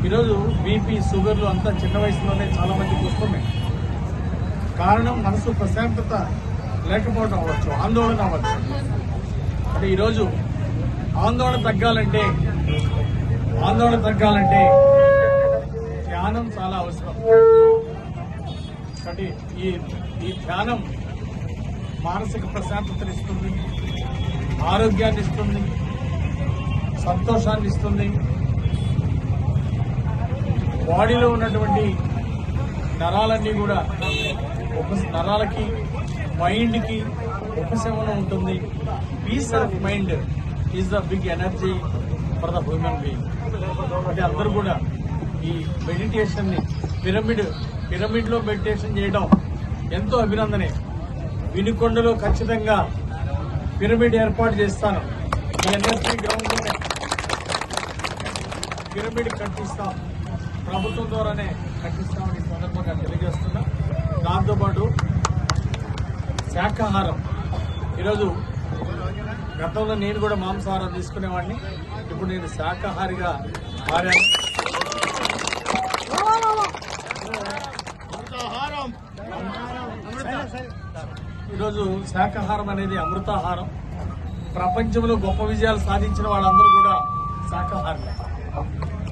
ఈరోజు బీపీ షుగర్లు అంతా చిన్న వయసులోనే చాలా మందికి వస్తున్నాయి. కారణం మనసు ప్రశాంతత లేకపోవడం అవ్వచ్చు, ఆందోళన అవ్వచ్చు. అంటే ఈరోజు ఆందోళన తగ్గాలంటే ధ్యానం చాలా అవసరం. కాబట్టి ఈ ధ్యానం మానసిక ప్రశాంతతను ఇస్తుంది, ఆరోగ్యాన్ని ఇస్తుంది, సంతోషాన్ని ఇస్తుంది. బాడీలో ఉన్నటువంటి నరాలన్నీ కూడా నరాలకి మైండ్కి ఉపశమనం ఉంటుంది. Peace of mind is the big energy for the human being. అంటే అందరూ కూడా ఈ మెడిటేషన్ ని పిరమిడ్ లో మెడిటేషన్ చేయడం ఎంతో అభినందనే. వినుకొండలో ఖచ్చితంగా పిరమిడ్ ఏర్పాటు చేస్తాను. ఈ ఎన్ఎస్పీ గ్రౌండ్ లోనే పిరమిడ్ కట్టిస్తాం, ప్రభుత్వం ద్వారానే కట్టిస్తామని సందర్భంగా తెలియజేస్తున్నా. దాంతోపాటు శాకాహారం, ఈరోజు గతంలో నేను కూడా మాంసాహారం తీసుకునేవాడిని, ఇప్పుడు నేను శాకాహారిగా మారాను. ఈరోజు శాకాహారం అనేది అమృతాహారం. ప్రపంచంలో గొప్ప విజయాలు సాధించిన వాళ్ళందరూ కూడా శాకాహారులే.